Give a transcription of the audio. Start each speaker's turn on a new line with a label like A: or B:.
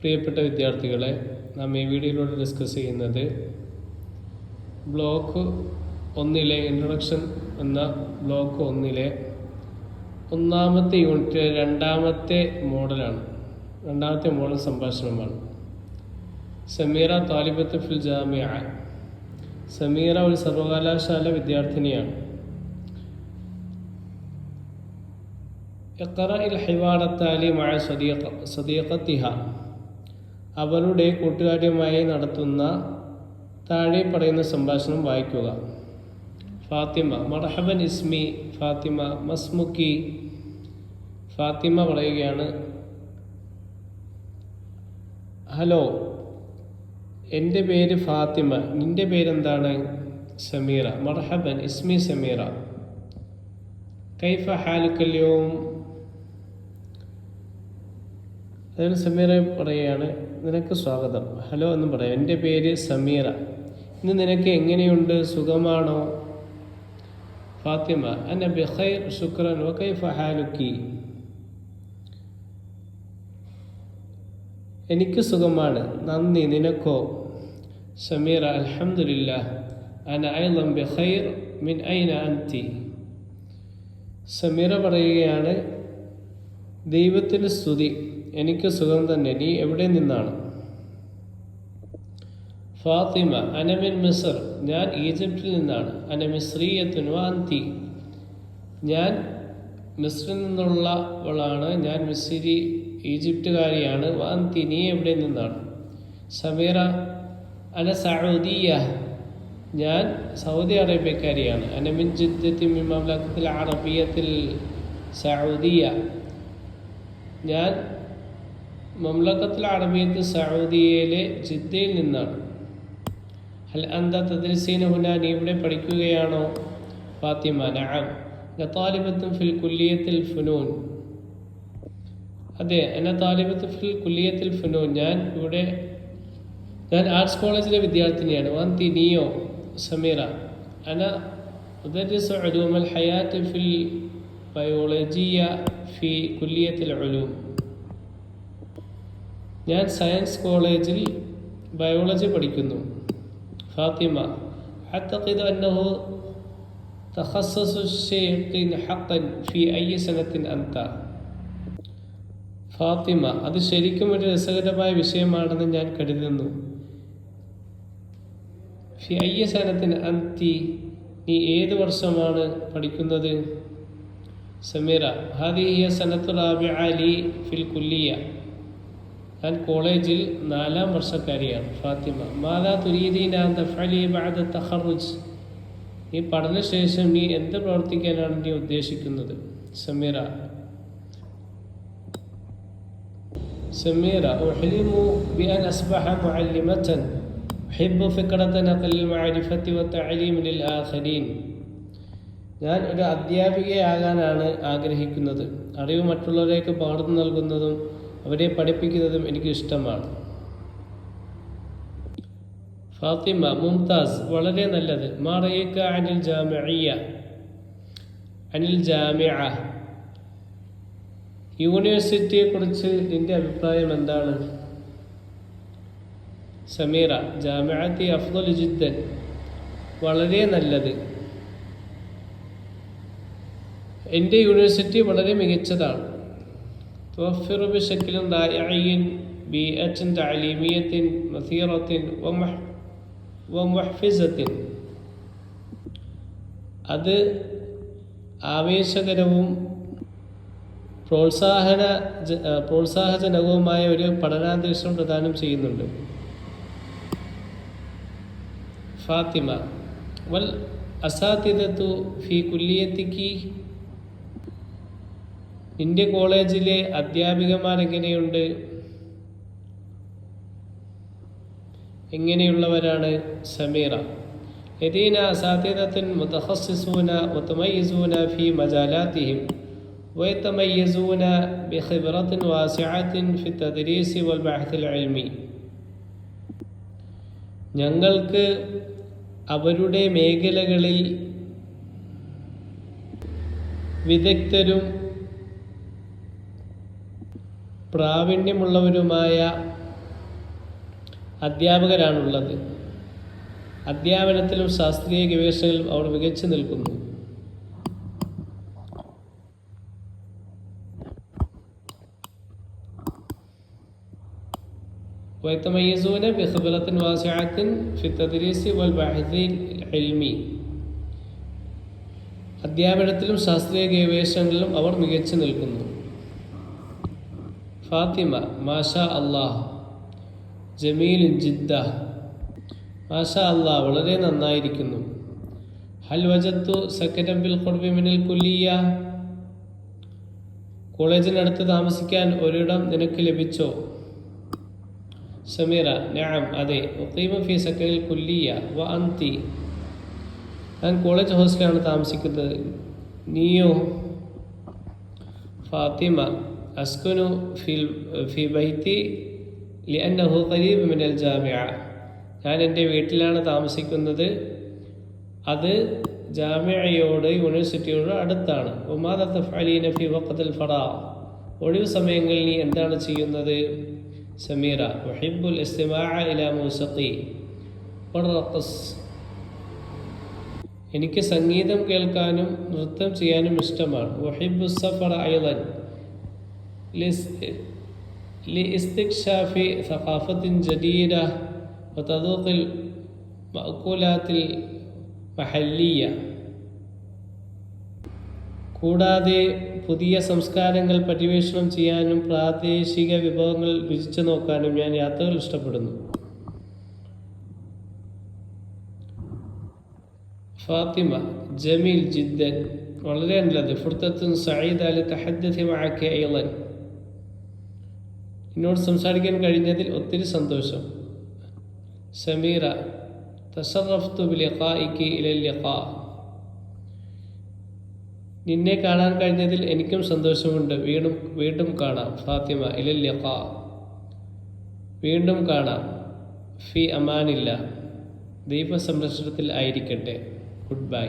A: പ്രിയപ്പെട്ട വിദ്യാർത്ഥികളെ, നാം ഈ വീഡിയോയിലൂടെ ഡിസ്കസ് ചെയ്യുന്നത് ബ്ലോക്ക് 1 ഇൻട്രൊഡക്ഷൻ എന്ന ബ്ലോക്ക് 1 ഒന്നാമത്തെ യൂണിറ്റ് രണ്ടാമത്തെ മോഡൽ സംഭാഷണമാണ്. സമീറ താലിബത്ത് ഫിൽ ജാമിഅ. സമീറ ഒരു സർവകലാശാല വിദ്യാർത്ഥിനിയാണ്. ഇഖ്റഇൽ ഹിവാർ അത്താലി മഅ സദീഖത്തിഹ. അവളുടെ കൂട്ടുകാരിയുമായി നടത്തുന്ന താഴെ പറയുന്ന സംഭാഷണം വായിക്കുക. ഫാത്തിമ: മർഹബൻ ഇസ്മി ഫാത്തിമ. മസ്മുക്കി? ഫാത്തിമ പറയുകയാണ്, ഹലോ, എൻ്റെ പേര് ഫാത്തിമ. നിൻ്റെ പേരെന്താണ്? സമീറ. മർഹബൻ ഇസ്മി സമീറ. കൈഫ ഹാലുക്കൽ യൗം? അതിന് സമീറ പറയുകയാണ്, നിനക്ക് സ്വാഗതം. ഹലോ എന്ന് പറയാം. എൻ്റെ പേര് സമീറ. ഇന്ന് നിനക്ക് എങ്ങനെയുണ്ട്? സുഖമാണോ? ഫാത്തിമ: അന ബിഖൈർ ശുക്രൻ. വകൈഫ ഹാലുക്കി? എനിക്ക് സുഖമാണ്, നന്ദി. നിനക്കോ? സമീറ: അൽഹംദുലില്ലാഹ്. അന അയ്ളൻ ബിഖൈർ. മിൻ ഐന അൻതി? സമീറ പറയുകയാണ്, ദൈവത്തിന് സ്തുതി, എനിക്ക് സുഖം തന്നെ. നീ എവിടെ നിന്നാണ്? ഫാത്തിമ: അന മിൻ മിസ്ർ. ഞാൻ ഈജിപ്തിൽ നിന്നാണ്. അന മിസ്രിയത്തുൻ വ അൻതി? ഞാൻ മിസ്രിൽ നിന്നുള്ളവളാണ്. ഞാൻ ഈജിപ്തുകാരിയാണ്. വ അൻതി? നീ എവിടെ നിന്നാണ്? സമീറ: അന സഊദിയ. ഞാൻ സൗദി അറേബ്യക്കാരിയാണ്. അന മിൻ ജിദ്ദത്തി മിൻ മംലക്കത്തിൽ അറബിയത്തിൽ സഊദിയ. ഞാൻ മംലക്കത്തിൽ അറബിയത്തിൽ സഊദിയയിലെ ജിദ്ദയിൽ നിന്നാണ്. ഹൽ അന്ത തദ്രിസീന ഹുന? നീ ഇവിടെ പഠിക്കുകയാണോ? ഫാത്തിമ: നഅം. അന താലിബത്തുൻ ഫിൽ കുല്ലിയത്തിൽ ഫുനൂൻ. അതെ, അന താലിബത്തു ഫിൽ കുല്ലിയത്തിൽ ഫുനൂൻ. ഞാൻ ആർട്സ് കോളേജിലെ വിദ്യാർത്ഥിനിയാണ്. വന്തി? നീയോ? സമീറ: അന ഉദരിസു ഉലൂമൽ ഹയാത്ത് ഫിൽ ബയോളജിയ ഫി കുല്ലിയത്തിൽ ഉലൂം. ഞാൻ സയൻസ് കോളേജിൽ ബയോളജി പഠിക്കുന്നു. ഫാത്തിമ: അഅ്തഖിദു അന്നഹു തഖസ്സുസു ശൈഖിൻ ഹഖൻ. ഫി അയ്യി സനത്തിൻ അൻത? ഫാത്തിമ: അത് ശരിക്കും ഒരു രസകരമായ വിഷയമാണെന്ന് ഞാൻ കരുതുന്നു. ഫി അയ്യി സനത്തിൻ അൻതി? നീ ഏത് വർഷമാണ് പഠിക്കുന്നത്? സമീറ: ഹാദിഹി ഹിയ സനത്തു റാബിഅ ലി ഫിൽ കുല്ലിയ. ഞാൻ കോളേജിൽ 4ാം വർഷക്കാരിയാണ്. ഫാത്തിമ: മാദാ തുരീദീന അൻ തഫ്അലി ബഅദ തഖറുജ്? ഈ പഠനശേഷം നീ എന്ത് പ്രവർത്തിക്കാനാണ് നീ ഉദ്ദേശിക്കുന്നത്? സമീറ: ഉഹ്ലിമു ബിഅൻ അസ്ബഹ മുഅല്ലിമതൻ ഉഹിബ്ബു ഫിക്റത നഖ്ലിൽ മഅരിഫത്തി വതഅലീം ലിൽ ആഖരീൻ. ഞാൻ ഒരു അധ്യാപികയാകാനാണ് ആഗ്രഹിക്കുന്നത്. അറിവ് മറ്റുള്ളവരേക്ക് പകർന്നു നൽകുന്നതും അവരെ പഠിപ്പിക്കുന്നതും എനിക്ക് ഇഷ്ടമാണ്. ഫാത്തിമ: മുംതാസ്, വളരെ നല്ലത്. മാ റഅയ്ക അനിൽ ജാമിഅ? യൂണിവേഴ്സിറ്റിയെ കുറിച്ച് നിന്റെ അഭിപ്രായം എന്താണ്? സമീറ: ജാമിഅത്തി അഫ്ളലു ജിദ്ദൻ. വളരെ നല്ലത്. എൻ്റെ യൂണിവേഴ്സിറ്റി വളരെ മികച്ചതാണ്. توفر بشكل رائع بيئة تعليمية مثيرة ومحفزة. അത് ആവേശകരവും പ്രോത്സാഹജനകവുമായ ഒരു പഠനാന്തരീക്ഷം പ്രദാനം ചെയ്യുന്നുണ്ട്. ഫാത്തിമ: വൽ അസാതിദതു ഫി കുല്ലിയതികി? നിന്റെ കോളേജിലെ അധ്യാപികമാരെങ്ങനെയുണ്ട്? എങ്ങനെയുള്ളവരാണ്? സമീറ: ലദീന അസാതിദത്തുൻ മുതഖസ്സിസൂന വതമയ്യിസൂന ഫി മജാലാതിഹിം വയതമയ്യസൂന ബിഖിബ്റത്തിൻ വാസിഅത്തിൻ ഫി തദ്രീസ് വൽ ബഹ്സിൽ ഇൽമി. ഞങ്ങൾക്ക് അവരുടെ മേഖലകളിൽ വിദഗ്ധരും പ്രാവീണ്യമുള്ളവരുമായ അധ്യാപകരാണുള്ളത്. അധ്യാപനത്തിലും ശാസ്ത്രീയ ഗവേഷണങ്ങളിലും അവർ മികച്ചു നിൽക്കുന്നു. ويتميزون بخبرة واسعة في التدريس والبحث العلمي. അധ്യാപനത്തിലും ശാസ്ത്രീയ ഗവേഷണങ്ങളിലും അവർ മികച്ചു നിൽക്കുന്നു. ഫാത്തിമ മാഷാ അല്ലാഹ് ജമീലുൻ ജിദ്ദ. മാഷാ അല്ലാഹ് വളരെ നന്നായിരിക്കുന്നു. ഹൽ വജദ്തു സക്കനൻ ബിൽ ഖുർബി മിനൽ കുല്ലിയ. കോളേജിനടുത്ത് താമസിക്കാൻ ഒരിടം നിനക്ക് ലഭിച്ചോ? സമീറ നഅം അതെ. ഉഖീമു ഫി സക്കനിൽ കുല്ലിയ വ അൻതി. ഞാൻ കോളേജ് ഹോസ്റ്റലാണ് താമസിക്കുന്നത്. നീയോ? ഫാത്തിമ അസ്കുനു ഫി ബൈത്തി ലിഅന്നഹു ഖരീബ് മിനൽ ജാമിഅ. ഞാൻ എൻ്റെ വീട്ടിലാണ് താമസിക്കുന്നത്. അത് ജാമിഅയോട് യൂണിവേഴ്സിറ്റിയോട് അടുത്താണ്. വമാദാ തഫ്അലീന ഫി വഖ്തിൽ ഫറാഗ്. ഒഴിവ് സമയങ്ങളിൽ നീ എന്താണ് ചെയ്യുന്നത്? സമീറ ഉഹിബ്ബുൽ ഇസ്തിമാഅ ഇലാ മൂസിഖി വറഖ്സ്. എനിക്ക് സംഗീതം കേൾക്കാനും നൃത്തം ചെയ്യാനും ഇഷ്ടമാണ്. ഉഹിബ്ബുസ് സഫറ അയ്ളൻ ലിഇസ്തിക്ശാഫി സഖാഫത്തിൻ ജദീദ വതദൂഖിൽ മഅകൂലാത്തിൽ മഹല്ലിയ. കൂടാതെ പുതിയ സംസ്കാരങ്ങൾ പര്യവേഷണം ചെയ്യാനും പ്രാദേശിക വിഭവങ്ങൾ രുചിച്ചു നോക്കാനും ഞാൻ യാത്രകൾ ഇഷ്ടപ്പെടുന്നു. ഫാത്തിമ ജമീൽ ജിദ്ദൻ വളരെ നല്ലത്. ഫുർത്തത്തുൻ സഈദ ലിതഹദ്ദസി മഅക അയ്ളൻ. എന്നോട് സംസാരിക്കാൻ കഴിഞ്ഞതിൽ ഒത്തിരി സന്തോഷം. സമീറ തശറഫ്തു ബിലിഖാഇകി ഇലൽ ലിഖാ. നിന്നെ കാണാൻ കഴിഞ്ഞതിൽ എനിക്കും സന്തോഷമുണ്ട്. വീണ്ടും കാണാം. ഫാത്തിമ ഇലൽ ലിഖാ. വീണ്ടും കാണാം. ഫി അമാനില്ല. ദൈവ സംരക്ഷണത്തിൽ ആയിരിക്കട്ടെ. Good bye.